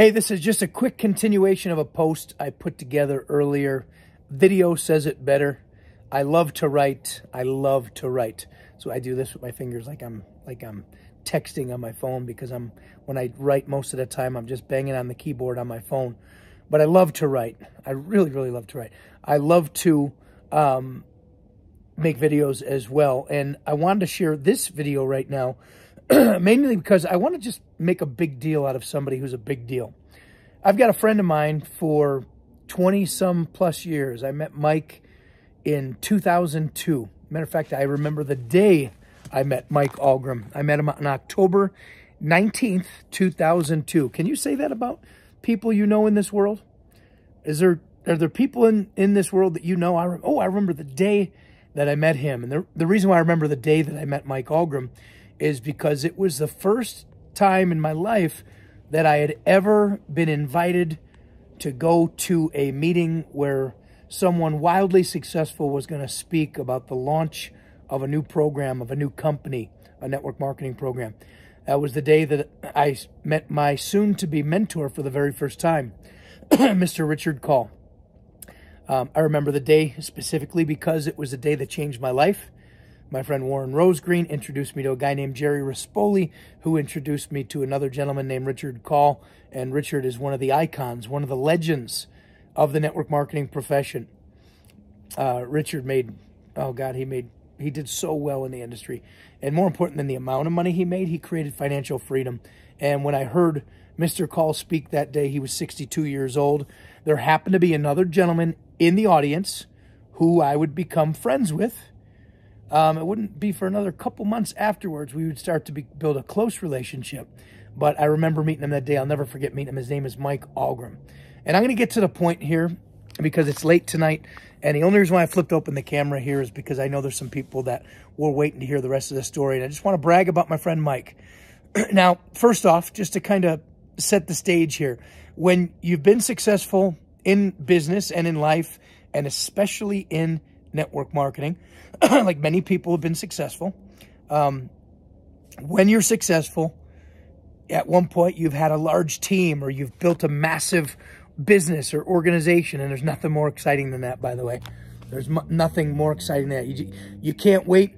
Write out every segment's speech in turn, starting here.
Hey, this is just a quick continuation of a post I put together earlier. Video says it better. I love to write. I love to write. So I do this with my fingers like I'm texting on my phone, because when I write most of the time I'm just banging on the keyboard on my phone. But I love to write. I really, really love to write. I love to make videos as well. And I wanted to share this video right now mainly because I want to just make a big deal out of somebody who's a big deal. I've got a friend of mine for 20-some plus years. I met Mike in 2002. Matter of fact, I remember the day I met Mike Algrim. I met him on October 19th, 2002. Can you say that about people you know in this world? Are there people in this world that you know? I remember the day that I met him. And the reason why I remember the day that I met Mike Algrim is because it was the first time in my life that I had ever been invited to go to a meeting where someone wildly successful was going to speak about the launch of a new program, of a new company, a network marketing program. That was the day that I met my soon-to-be mentor for the very first time, Mr. Richard Call. I remember the day specifically because it was the day that changed my life. My friend Warren Rosegreen introduced me to a guy named Jerry Rispoli, who introduced me to another gentleman named Richard Call. And Richard is one of the icons, one of the legends of the network marketing profession. Richard made, he did so well in the industry. And more important than the amount of money he made, he created financial freedom. And when I heard Mr. Call speak that day, he was 62 years old. There happened to be another gentleman in the audience who I would become friends with. It wouldn't be for another couple months afterwards we would start to build a close relationship. But I remember meeting him that day. I'll never forget meeting him. His name is Mike Algrim. And I'm going to get to the point here because it's late tonight. And the only reason why I flipped open the camera here is because I know there's some people that were waiting to hear the rest of the story. And I just want to brag about my friend Mike. Now, first off, just to kind of set the stage here. When you've been successful in business and in life, and especially in network marketing, like many people have been successful, when you're successful, at one point you've had a large team or you've built a massive business or organization, and there's nothing more exciting than that, by the way. There's nothing more exciting than that. You can't wait.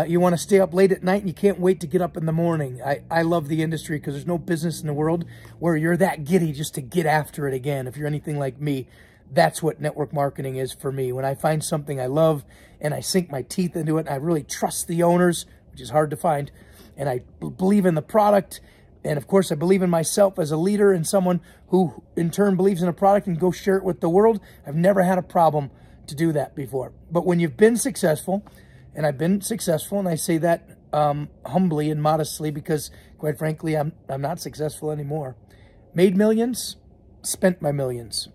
You want to stay up late at night and you can't wait to get up in the morning. I love the industry because there's no business in the world where you're that giddy just to get after it again. If you're anything like me, that's what network marketing is for me. When I find something I love and I sink my teeth into it, and I really trust the owners, which is hard to find, and I believe in the product, and of course I believe in myself as a leader and someone who in turn believes in a product and go share it with the world, I've never had a problem to do that before. But when you've been successful, and I've been successful, and I say that humbly and modestly because, quite frankly, I'm not successful anymore. Made millions, spent my millions.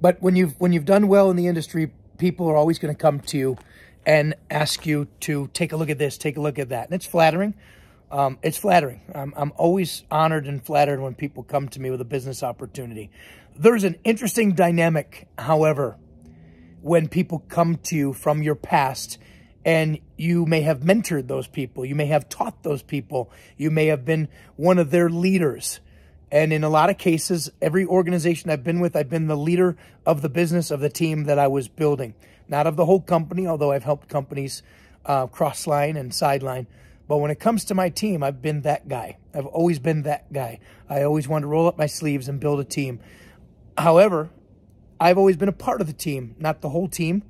But when you've done well in the industry, people are always going to come to you and ask you to take a look at this, take a look at that, and it's flattering. It's flattering. I'm always honored and flattered when people come to me with a business opportunity. There's an interesting dynamic, however, when people come to you from your past, and you may have mentored those people, you may have taught those people, you may have been one of their leaders. And in a lot of cases, every organization I've been with, I've been the leader of the business of the team that I was building. Not of the whole company, although I've helped companies cross-line and sideline. But when it comes to my team, I've been that guy. I've always been that guy. I always wanted to roll up my sleeves and build a team. However, I've always been a part of the team, not the whole team,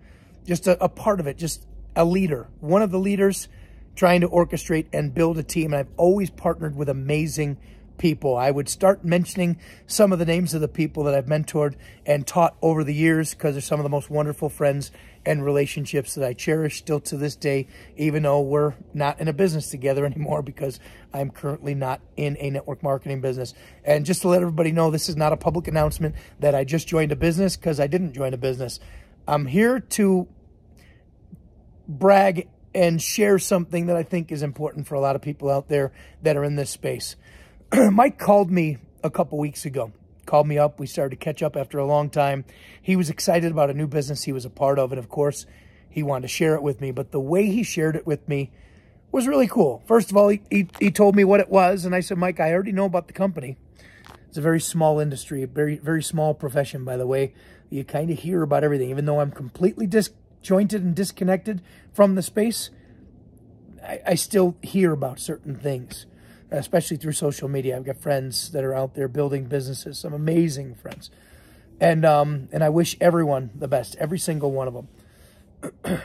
just a part of it, just a leader. One of the leaders trying to orchestrate and build a team. And I've always partnered with amazing people. I would start mentioning some of the names of the people that I've mentored and taught over the years because they're some of the most wonderful friends and relationships that I cherish still to this day, even though we're not in a business together anymore because I'm currently not in a network marketing business. And just to let everybody know, this is not a public announcement that I just joined a business, because I didn't join a business. I'm here to brag and share something that I think is important for a lot of people out there that are in this space. Mike called me a couple weeks ago, called me up. We started to catch up after a long time. He was excited about a new business he was a part of. And of course, he wanted to share it with me. But the way he shared it with me was really cool. First of all, he told me what it was, and I said, Mike, I already know about the company. It's a very small industry, a very, very small profession, by the way. You kind of hear about everything. Even though I'm completely disjointed and disconnected from the space, I still hear about certain things, especially through social media. I've got friends that are out there building businesses, some amazing friends. And I wish everyone the best, every single one of them.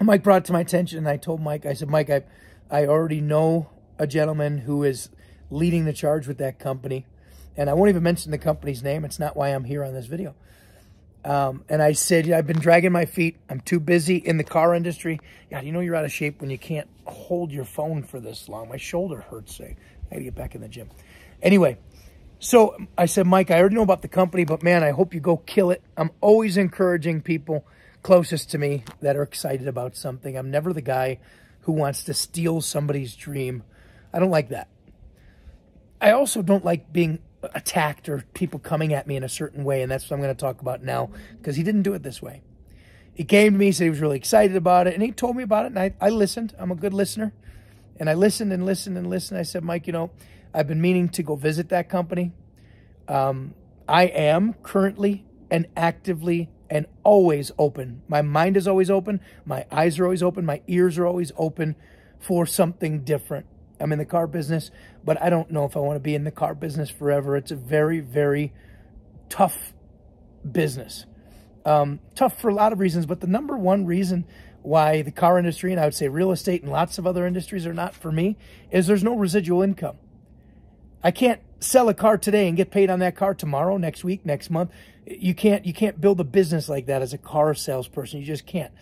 Mike brought it to my attention, and I told Mike, I said, Mike, I already know a gentleman who is leading the charge with that company. And I won't even mention the company's name. It's not why I'm here on this video. And I said, I've been dragging my feet. I'm too busy in the car industry. God, you know you're out of shape when you can't hold your phone for this long. My shoulder hurts. I got to get back in the gym. Anyway, so I said, Mike, I already know about the company, but man, I hope you go kill it. I'm always encouraging people closest to me that are excited about something. I'm never the guy who wants to steal somebody's dream. I don't like that. I also don't like being attacked or people coming at me in a certain way, and that's what I'm going to talk about now, because he didn't do it this way. He came to me, said he was really excited about it, and he told me about it, and I listened. I'm a good listener, and I listened and listened and listened. I said, Mike, you know, I've been meaning to go visit that company. I am currently and actively and always open. My mind is always open. My eyes are always open. My ears are always open for something different. I'm in the car business, but I don't know if I want to be in the car business forever. It's a very, very tough business. Tough for a lot of reasons, but the number one reason why the car industry, and I would say real estate and lots of other industries, are not for me is there's no residual income. I can't sell a car today and get paid on that car tomorrow, next week, next month. You can't build a business like that as a car salesperson. You just can't.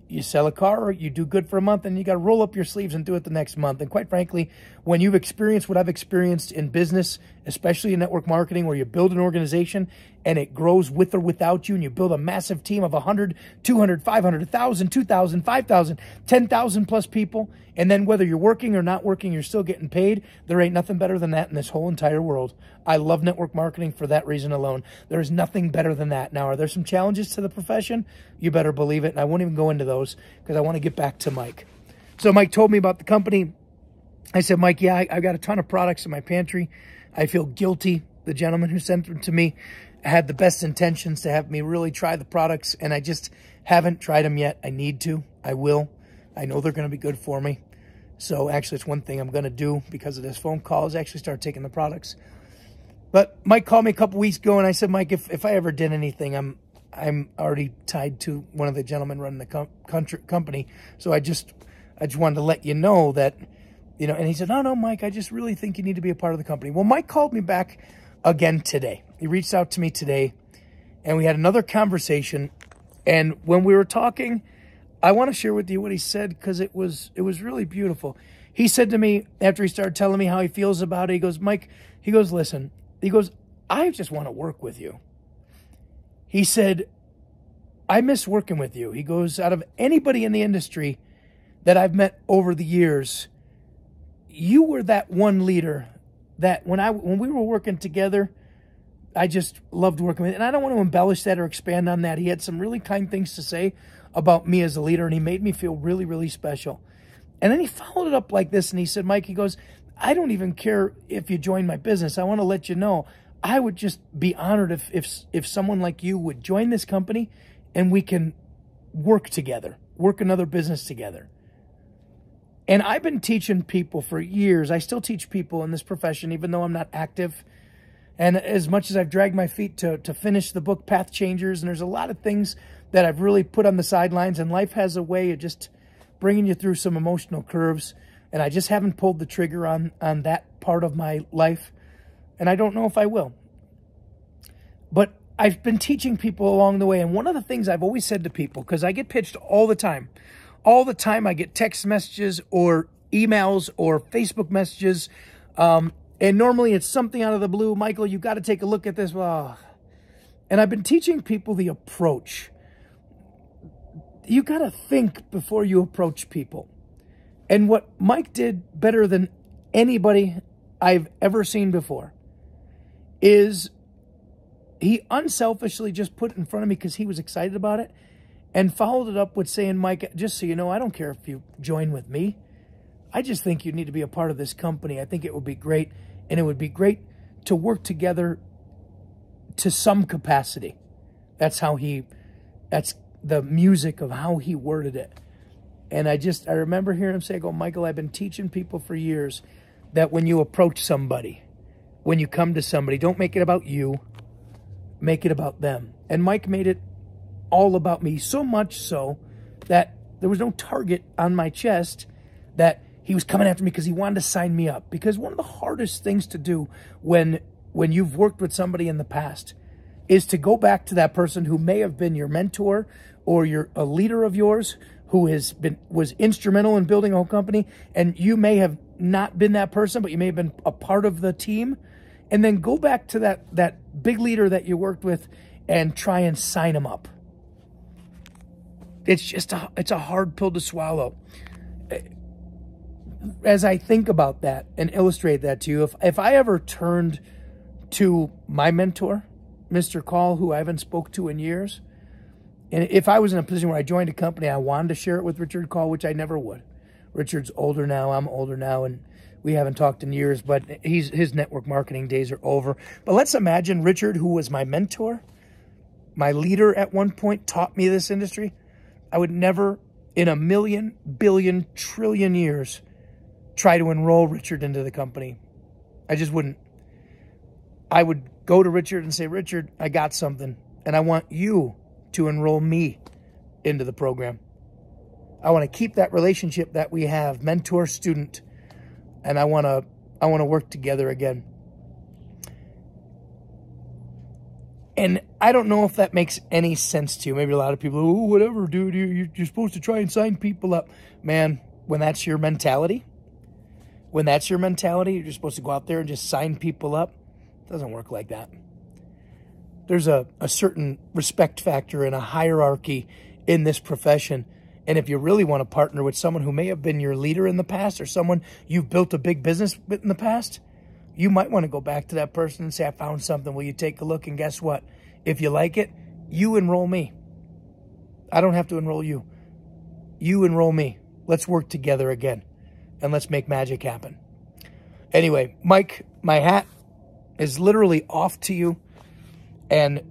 You sell a car, or you do good for a month, and you got to roll up your sleeves and do it the next month. And quite frankly, when you've experienced what I've experienced in business, especially in network marketing, where you build an organization and it grows with or without you, and you build a massive team of 100, 200, 500, 1,000, 2,000, 5,000, 10,000 plus people, and then whether you're working or not working, you're still getting paid, there ain't nothing better than that in this whole entire world. I love network marketing for that reason alone. There is nothing better than that. Now, are there some challenges to the profession? You better believe it, and I won't even go into those because I want to get back to Mike. So Mike told me about the company. I said, Mike, yeah, I've got a ton of products in my pantry. I feel guilty. The gentleman who sent them to me had the best intentions to have me really try the products, and I just haven't tried them yet. I need to. I will. I know they're going to be good for me. So actually, it's one thing I'm going to do because of this phone call is actually start taking the products. But Mike called me a couple weeks ago, and I said, Mike, if I ever did anything, I'm already tied to one of the gentlemen running the company. So I just wanted to let you know that, you know. And he said, no, Mike, I just really think you need to be a part of the company. Well, Mike called me back again today. He reached out to me today, and we had another conversation. And when we were talking, I want to share with you what he said because it was really beautiful. He said to me after he started telling me how he feels about it, he goes, Mike, he goes, listen, he goes, I just want to work with you. He said, I miss working with you. He goes, out of anybody in the industry that I've met over the years, you were that one leader that when we were working together, I just loved working with. And I don't want to embellish that or expand on that. He had some really kind things to say about me as a leader, and he made me feel really, really special. And then he followed it up like this, and he said, Mike, he goes, I don't even care if you join my business. I want to let you know, I would just be honored if someone like you would join this company and we can work together, work another business together. And I've been teaching people for years. I still teach people in this profession, even though I'm not active. And as much as I've dragged my feet to finish the book Path Changers, and there's a lot of things that I've really put on the sidelines, and life has a way of just bringing you through some emotional curves. And I just haven't pulled the trigger on that part of my life. And I don't know if I will. But I've been teaching people along the way. And one of the things I've always said to people, because I get pitched all the time I get text messages or emails or Facebook messages. And normally it's something out of the blue. Michael, you got to take a look at this. Well, and I've been teaching people the approach. You got to think before you approach people. And what Mike did better than anybody I've ever seen before is he unselfishly just put it in front of me because he was excited about it. and followed it up with saying, Mike, just so you know, I don't care if you join with me. I just think you need to be a part of this company. I think it would be great, and it would be great to work together to some capacity. That's the music of how he worded it. And I remember hearing him say, Michael, I've been teaching people for years that when you approach somebody, when you come to somebody, don't make it about you, make it about them. And Mike made it all about me, so much so that there was no target on my chest, that he was coming after me because he wanted to sign me up. Because one of the hardest things to do when you've worked with somebody in the past is to go back to that person who may have been your mentor or a leader of yours who was instrumental in building a whole company, and you may have not been that person, but you may have been a part of the team, and then go back to that big leader that you worked with and try and sign him up. It's a hard pill to swallow. As I think about that and illustrate that to you, if I ever turned to my mentor, Mr. Call, who I haven't spoke to in years, and if I was in a position where I joined a company, I wanted to share it with Richard Call, which I never would. Richard's older now, I'm older now, and we haven't talked in years, but his network marketing days are over. But let's imagine Richard, who was my mentor, my leader at one point, taught me this industry. I would never in a million, billion, trillion years try to enroll Richard into the company. I just wouldn't. I would go to Richard and say, Richard, I got something, and I want you to enroll me into the program. I want to keep that relationship that we have, mentor-student, and I want to work together again. And I don't know if that makes any sense to you. Maybe a lot of people, oh, whatever, dude, you're supposed to try and sign people up. Man, when that's your mentality, you're just supposed to go out there and just sign people up. It doesn't work like that. There's a certain respect factor and a hierarchy in this profession. And if you really want to partner with someone who may have been your leader in the past or someone you've built a big business with in the past, you might want to go back to that person and say, I found something. Will you take a look? And guess what? If you like it, you enroll me. I don't have to enroll you. You enroll me. Let's work together again, and let's make magic happen. Anyway, Mike, my hat is literally off to you. And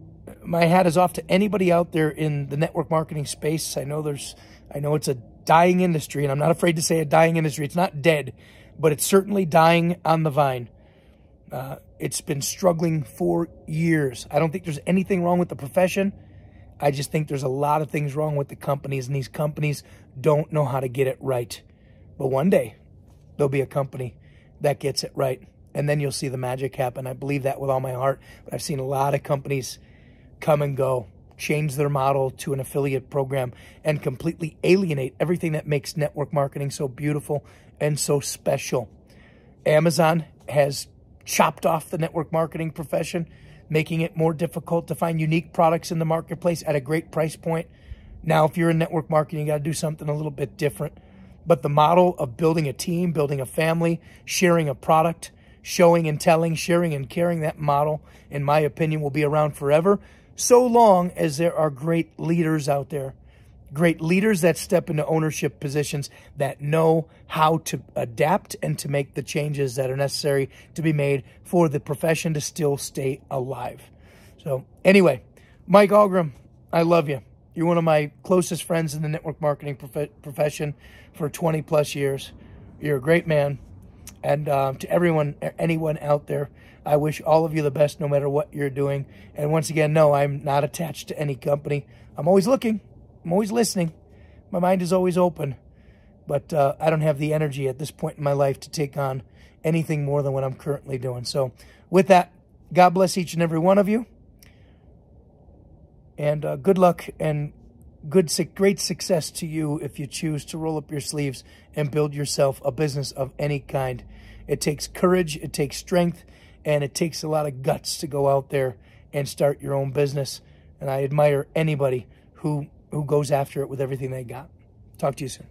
my hat is off to anybody out there in the network marketing space. I know it's a dying industry, and I'm not afraid to say a dying industry. It's not dead, but it's certainly dying on the vine. It's been struggling for years. I don't think there's anything wrong with the profession. I just think there's a lot of things wrong with the companies, and these companies don't know how to get it right. But one day, there'll be a company that gets it right, and then you'll see the magic happen. I believe that with all my heart. But I've seen a lot of companies come and go, change their model to an affiliate program, and completely alienate everything that makes network marketing so beautiful and so special. Amazon has chopped off the network marketing profession, making it more difficult to find unique products in the marketplace at a great price point. Now, if you're in network marketing, you got to do something a little bit different. But the model of building a team, building a family, sharing a product, showing and telling, sharing and caring, that model, in my opinion, will be around forever, so long as there are great leaders out there. Great leaders that step into ownership positions, that know how to adapt and to make the changes that are necessary to be made for the profession to still stay alive. So anyway, Mike Ahlgren, I love you. You're one of my closest friends in the network marketing profession for 20 plus years. You're a great man. And to anyone out there, I wish all of you the best no matter what you're doing. And once again, no, I'm not attached to any company. I'm always looking. I'm always listening. My mind is always open. But I don't have the energy at this point in my life to take on anything more than what I'm currently doing. So with that, God bless each and every one of you. And good luck and great success to you if you choose to roll up your sleeves and build yourself a business of any kind. It takes courage, it takes strength, and it takes a lot of guts to go out there and start your own business. And I admire anybody who goes after it with everything they got. Talk to you soon.